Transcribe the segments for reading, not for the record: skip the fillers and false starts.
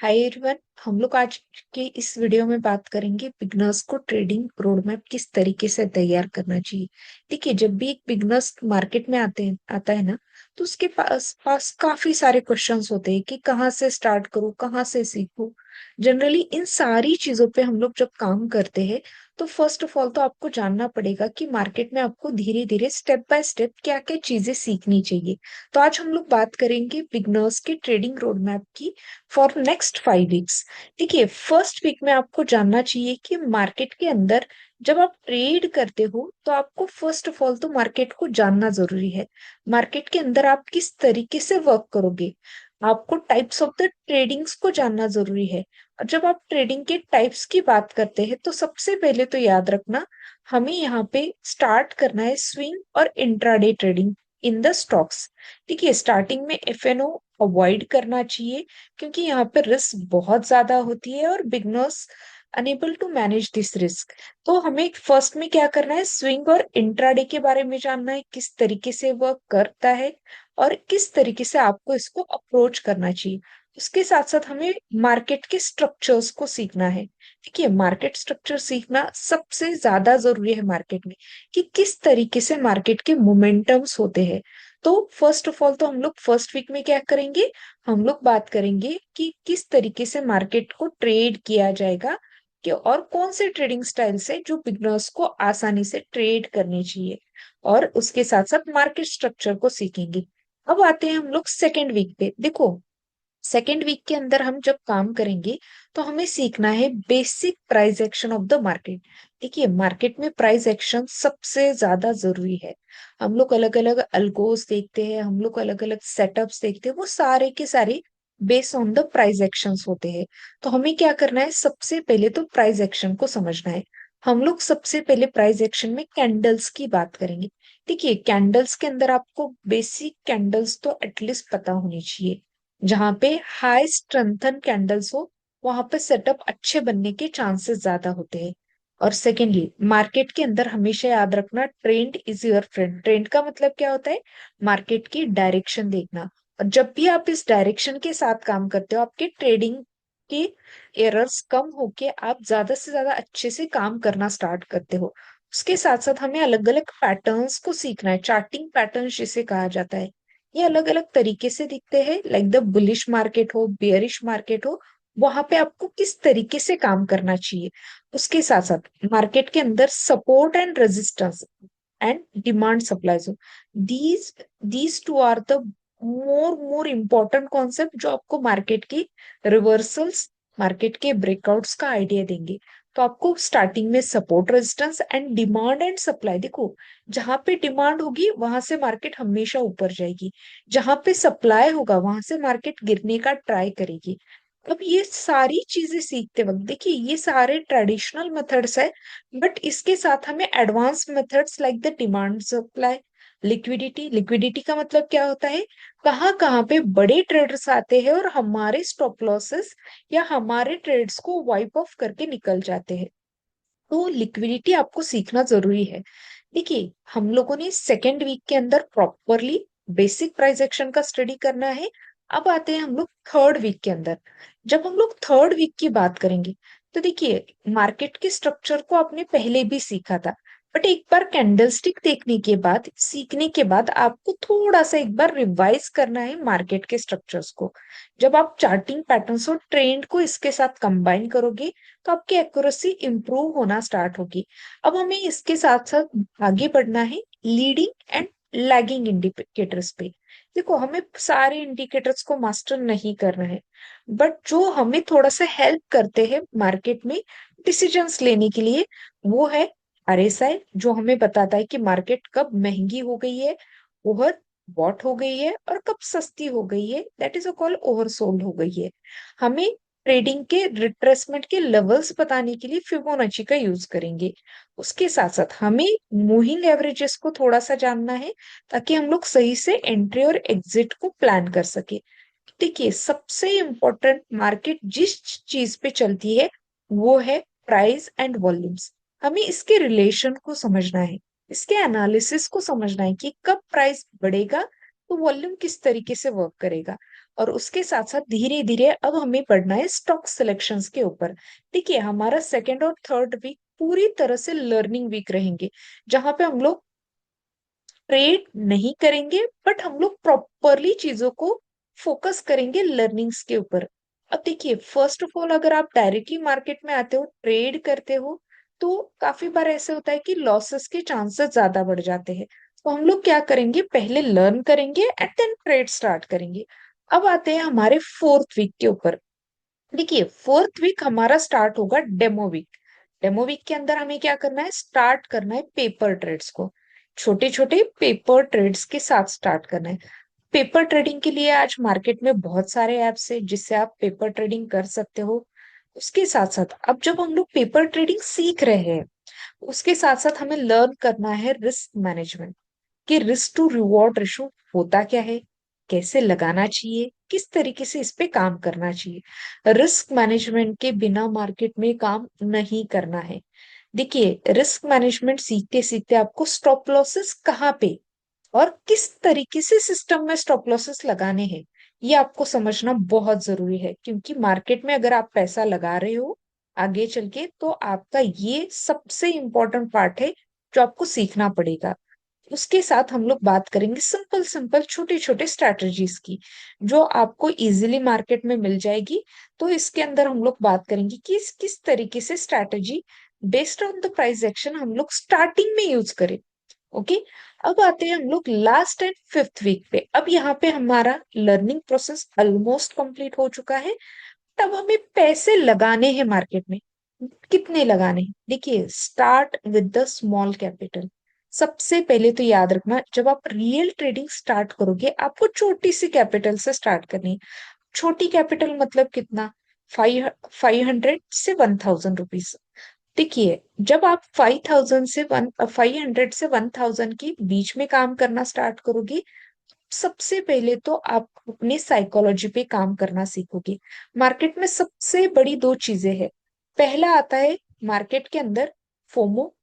Hi everyone. हम लोग आज के इस वीडियो में बात करेंगे बिगनर्स को ट्रेडिंग रोड मैप किस तरीके से तैयार करना चाहिए। देखिए, जब भी एक बिगनर्स मार्केट में आता है ना, तो उसके पास पास काफी सारे क्वेश्चंस होते हैं कि कहाँ से स्टार्ट करूँ, कहाँ से सीखूं। जनरली इन सारी चीजों पे हम लोग जब काम करते हैं, तो फर्स्ट ऑफ ऑल तो आपको जानना पड़ेगा कि मार्केट में आपको धीरे धीरे स्टेप बाय स्टेप क्या क्या चीजें सीखनी चाहिए। तो आज हम लोग बात करेंगे बिगनर्स के ट्रेडिंग रोड मैप की फॉर नेक्स्ट 5 वीक्स। देखिए, फर्स्ट वीक में आपको जानना चाहिए कि मार्केट के अंदर जब आप ट्रेड करते हो तो आपको फर्स्ट ऑफ ऑल तो मार्केट को जानना जरूरी है। मार्केट के अंदर आप किस तरीके से वर्क करोगे, आपको टाइप्स ऑफ द ट्रेडिंग्स को जानना जरूरी है। और जब आप ट्रेडिंग के टाइप्स की बात करते हैं तो सबसे पहले तो याद रखना, हमें यहाँ पे स्टार्ट करना है स्विंग और intraday trading in the stocks. देखिए, स्टार्टिंग में एफएनओ अवॉइड करना चाहिए, क्योंकि यहाँ पे रिस्क बहुत ज्यादा होती है और beginners unable to manage this risk. तो हमें फर्स्ट में क्या करना है, स्विंग और इंट्राडे के बारे में जानना है, किस तरीके से वर्क करता है और किस तरीके से आपको इसको अप्रोच करना चाहिए। उसके साथ साथ हमें मार्केट के स्ट्रक्चर्स को सीखना है। देखिए, मार्केट स्ट्रक्चर सीखना सबसे ज्यादा जरूरी है मार्केट में, कि किस तरीके से मार्केट के मोमेंटम्स होते हैं। तो फर्स्ट ऑफ ऑल तो हम लोग फर्स्ट वीक में क्या करेंगे, हम लोग बात करेंगे कि किस तरीके से मार्केट को ट्रेड किया जाएगा, कि और कौन से ट्रेडिंग स्टाइल से जो बिगनर्स को आसानी से ट्रेड करनी चाहिए। और उसके साथ साथ मार्केट स्ट्रक्चर को सीखेंगे। अब आते हैं हम लोग सेकेंड वीक पे। देखो, सेकेंड वीक के अंदर हम जब काम करेंगे तो हमें सीखना है basic price action of the market. देखिए, मार्केट में प्राइस एक्शन सबसे ज्यादा जरूरी है। हम लोग अलग अलग अल्गोस देखते हैं, हम लोग अलग अलग सेटअप्स देखते हैं, वो सारे के सारे based on the price actions होते हैं। तो हमें क्या करना है, सबसे पहले तो प्राइस एक्शन को समझना है। हम लोग सबसे पहले प्राइस एक्शन में कैंडल्स की बात करेंगे। देखिए, कैंडल्स के अंदर आपको बेसिक कैंडल्स तो एटलीस्ट पता होनी चाहिए। जहां पे हाई स्ट्रेंथन कैंडल्स हो, वहां पे सेटअप अच्छे बनने के चांसेस ज्यादा होते हैं। और सेकेंडली, मार्केट के अंदर हमेशा याद रखना, trend is your friend. Trend का मतलब क्या होता है, मार्केट की डायरेक्शन देखना। और जब भी आप इस डायरेक्शन के साथ काम करते हो, आपके ट्रेडिंग के एरर्स कम होके आप ज्यादा से ज्यादा अच्छे से काम करना स्टार्ट करते हो। उसके साथ साथ हमें अलग अलग पैटर्न्स को सीखना है, चार्टिंग पैटर्न्स जिसे कहा जाता है। ये अलग अलग तरीके से दिखते हैं, लाइक द बुलिश मार्केट हो, बेयरिश मार्केट हो, वहां पे आपको किस तरीके से काम करना चाहिए। उसके साथ साथ मार्केट के अंदर support and resistance and demand supplies हो, these these two are the more important concept जो आपको मार्केट की रिवर्सल्स, मार्केट के ब्रेकआउट्स का आइडिया देंगे। तो आपको स्टार्टिंग में support, resistance and demand and supply. देखो, जहां पे डिमांड होगी वहां से मार्केट हमेशा ऊपर जाएगी, जहां पे सप्लाई होगा वहां से मार्केट गिरने का ट्राई करेगी। अब ये सारी चीजें सीखते वक्त, देखिए, ये सारे ट्रेडिशनल मेथड्स है, बट इसके साथ हमें advance methods like the demand supply, liquidity. Liquidity का मतलब क्या होता है, कहाँ कहाँ पे बड़े ट्रेडर्स आते हैं और हमारे स्टॉप लॉसेस या हमारे ट्रेड्स को वाइप ऑफ करके निकल जाते हैं। तो लिक्विडिटी आपको सीखना जरूरी है। देखिए, हम लोगों ने सेकेंड वीक के अंदर प्रॉपरली बेसिक प्राइस एक्शन का स्टडी करना है। अब आते हैं हम लोग थर्ड वीक के अंदर। जब हम लोग थर्ड वीक की बात करेंगे, तो देखिए, मार्केट के स्ट्रक्चर को आपने पहले भी सीखा था, बट एक बार कैंडलस्टिक देखने के बाद, सीखने के बाद आपको थोड़ा सा एक बार रिवाइज करना है मार्केट के स्ट्रक्चर्स को। जब आप चार्टिंग पैटर्न्स और ट्रेंड को इसके साथ कंबाइन करोगे, तो आपकी एक्यूरेसी इंप्रूव होना स्टार्ट होगी। अब हमें इसके साथ साथ आगे बढ़ना है लीडिंग एंड लैगिंग इंडिकेटर्स पे। देखो, हमें सारे इंडिकेटर्स को मास्टर नहीं करना है, बट जो हमें थोड़ा सा हेल्प करते हैं मार्केट में डिसीजंस लेने के लिए, वो है आरएसआई, जो हमें बताता है कि मार्केट कब महंगी हो गई है, ओवर बॉट हो गई है, और कब सस्ती हो गई है, that is a call oversold हो गई है। हमें ट्रेडिंग के रिट्रेसमेंट के लेवल्स बताने के लिए फिबोनाची का यूज करेंगे। उसके साथ साथ हमें मूविंग एवरेजेस को थोड़ा सा जानना है, ताकि हम लोग सही से एंट्री और एग्जिट को प्लान कर सके। देखिए, सबसे इम्पोर्टेंट मार्केट जिस चीज पे चलती है, वो है प्राइस एंड वॉल्यूम्स। हमें इसके रिलेशन को समझना है, इसके एनालिसिस को समझना है कि कब प्राइस बढ़ेगा तो वॉल्यूम किस तरीके से वर्क करेगा। और उसके साथ साथ धीरे धीरे अब हमें पढ़ना है स्टॉक सिलेक्शंस के ऊपर। देखिए हमारा सेकेंड और थर्ड वीक पूरी तरह से लर्निंग वीक रहेंगे, जहां पे हम लोग ट्रेड नहीं करेंगे, बट हम लोग प्रॉपरली चीजों को फोकस करेंगे लर्निंग्स के ऊपर। अब देखिए फर्स्ट ऑफ ऑल अगर आप डायरेक्टली मार्केट में आते हो, ट्रेड करते हो, तो काफी बार ऐसे होता है कि लॉसेस के चांसेस ज्यादा बढ़ जाते हैं। तो हम लोग क्या करेंगे, पहले लर्न करेंगे एंड देन ट्रेड स्टार्ट करेंगे। अब आते हैं हमारे फोर्थ वीक के ऊपर। देखिए फोर्थ वीक हमारा स्टार्ट होगा डेमो वीक। डेमो वीक के अंदर हमें क्या करना है, स्टार्ट करना है पेपर ट्रेड्स को। छोटे छोटे पेपर ट्रेड्स के साथ स्टार्ट करना है। पेपर ट्रेडिंग के लिए आज मार्केट में बहुत सारे ऐप्स है जिससे आप पेपर ट्रेडिंग कर सकते हो। उसके साथ साथ अब जब हम लोग पेपर ट्रेडिंग सीख रहे हैं, उसके साथ साथ हमें लर्न करना है रिस्क मैनेजमेंट, कि रिस्क टू रिवॉर्ड रेशो होता क्या है, कैसे लगाना चाहिए, किस तरीके से इस पे काम करना चाहिए। रिस्क मैनेजमेंट के बिना मार्केट में काम नहीं करना है। देखिए रिस्क मैनेजमेंट सीखते सीखते आपको स्टॉप लॉसेस कहाँ पे और किस तरीके से सिस्टम में स्टॉप लॉसेस लगाने हैं, ये आपको समझना बहुत जरूरी है। क्योंकि मार्केट में अगर आप पैसा लगा रहे हो आगे चल के, तो आपका ये सबसे इंपॉर्टेंट पार्ट है जो आपको सीखना पड़ेगा। उसके साथ हम लोग बात करेंगे सिंपल सिंपल छोटे छोटे स्ट्रैटेजीज की, जो आपको इजीली मार्केट में मिल जाएगी। तो इसके अंदर हम लोग बात करेंगे कि किस तरीके से strategy based on the price action हम लोग स्टार्टिंग में यूज करें। ओके। अब आते हैं हम लोग लास्ट एंड फिफ्थ वीक पे। अब यहाँ पे हमारा लर्निंग प्रोसेस ऑलमोस्ट कंप्लीट हो चुका है। तब हमें पैसे लगाने हैं मार्केट में। कितने लगाने हैं, देखिए start with the small capital. सबसे पहले तो याद रखना, जब आप रियल ट्रेडिंग स्टार्ट करोगे आपको छोटी सी कैपिटल से स्टार्ट करनी है। छोटी कैपिटल मतलब कितना, 500 से 1000 रुपीज। देखिए जब आप 500 से 1000 के बीच में काम करना स्टार्ट करोगे, सबसे पहले तो आप अपनी साइकोलॉजी पे काम करना सीखोगे। मार्केट में सबसे बड़ी दो चीजें हैं। पहला आता है मार्केट के अंदर FOMO,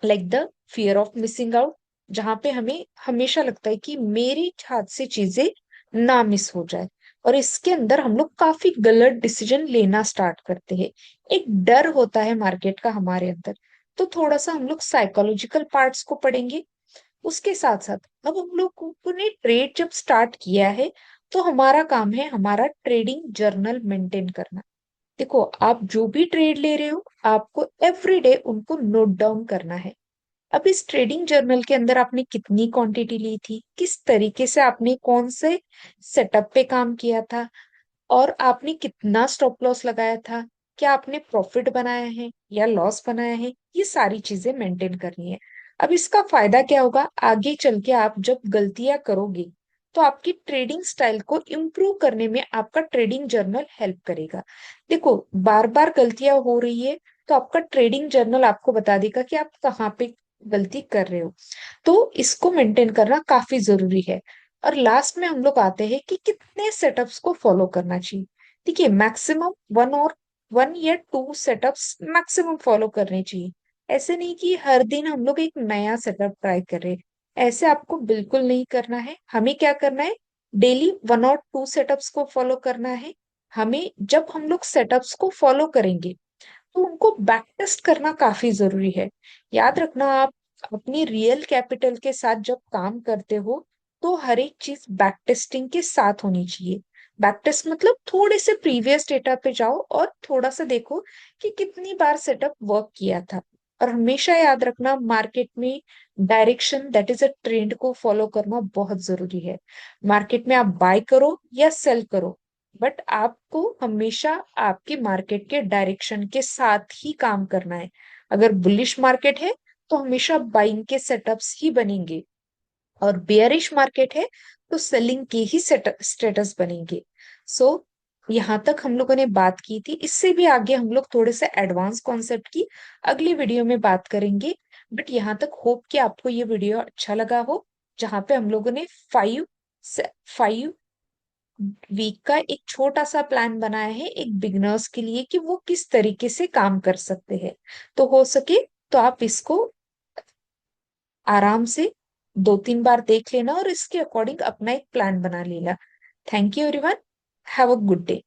like the fear of missing out, जहां पे हमें हमेशा लगता है कि मेरी हाथ से चीजें ना मिस हो जाए, और इसके अंदर हम लोग काफी गलत डिसीजन लेना स्टार्ट करते हैं। एक डर होता है मार्केट का हमारे अंदर। तो थोड़ा सा हम लोग साइकोलॉजिकल पार्ट्स को पढ़ेंगे। उसके साथ साथ अब हम लोग ने ट्रेड जब स्टार्ट किया है, तो हमारा काम है हमारा ट्रेडिंग जर्नल मेंटेन करना। देखो आप जो भी ट्रेड ले रहे हो, आपको एवरीडे उनको नोट डाउन करना है। अब इस ट्रेडिंग जर्नल के अंदर आपने कितनी क्वांटिटी ली थी, किस तरीके से आपने कौन से सेटअप पे काम किया था, और आपने कितना स्टॉप लॉस लगाया था, क्या आपने प्रॉफिट बनाया है या लॉस बनाया है, ये सारी चीजें मेंटेन करनी है। अब इसका फायदा क्या होगा, आगे चल के आप जब गलतियां करोगे, तो आपकी ट्रेडिंग स्टाइल को इम्प्रूव करने में आपका ट्रेडिंग जर्नल हेल्प करेगा। देखो बार बार गलतियां हो रही है, तो आपका ट्रेडिंग जर्नल आपको बता देगा कि आप कहाँ पे गलती कर रहे हो। तो इसको मेंटेन करना काफी जरूरी है। और लास्ट में हम लोग आते हैं कि कितने सेटअप्स को फॉलो करना चाहिए। देखिए मैक्सिमम वन या टू सेटअप्स मैक्सिमम फॉलो करने चाहिए। ऐसे नहीं कि हर दिन हम लोग एक नया सेटअप ट्राई कर रहे हैं। ऐसे आपको बिल्कुल नहीं करना है। हमें क्या करना है, डेली वन और टू सेटअप्स को फॉलो करना है। हमें जब हम लोग सेटअप्स को फॉलो करेंगे, तो उनको बैक टेस्ट करना काफी जरूरी है। याद रखना, आप अपनी रियल कैपिटल के साथ जब काम करते हो, तो हर एक चीज बैक टेस्टिंग के साथ होनी चाहिए। बैक टेस्ट मतलब थोड़े से प्रीवियस डेटा पे जाओ और थोड़ा सा देखो कि कितनी बार सेटअप वर्क किया था। और हमेशा याद रखना, मार्केट में direction that is a trend को फॉलो करना बहुत जरूरी है। मार्केट में आप बाय करो या सेल करो, बट आपको हमेशा आपकी मार्केट के डायरेक्शन के साथ ही काम करना है। अगर बुलिश मार्केट है, तो हमेशा बाइंग के सेटअप्स ही बनेंगे, और बेयरिश मार्केट है तो सेलिंग के ही स्टेटस बनेंगे। सो यहाँ तक हम लोगों ने बात की थी। इससे भी आगे हम लोग थोड़े से एडवांस कॉन्सेप्ट की अगली वीडियो में बात करेंगे। बट यहाँ तक होप कि आपको ये वीडियो अच्छा लगा हो, जहाँ पे हम लोगों ने 5 वीक का एक छोटा सा प्लान बनाया है एक बिगनर्स के लिए, कि वो किस तरीके से काम कर सकते हैं। तो हो सके तो आप इसको आराम से 2-3 बार देख लेना और इसके अकॉर्डिंग अपना एक प्लान बना लेना। Thank you everyone. Have a good day.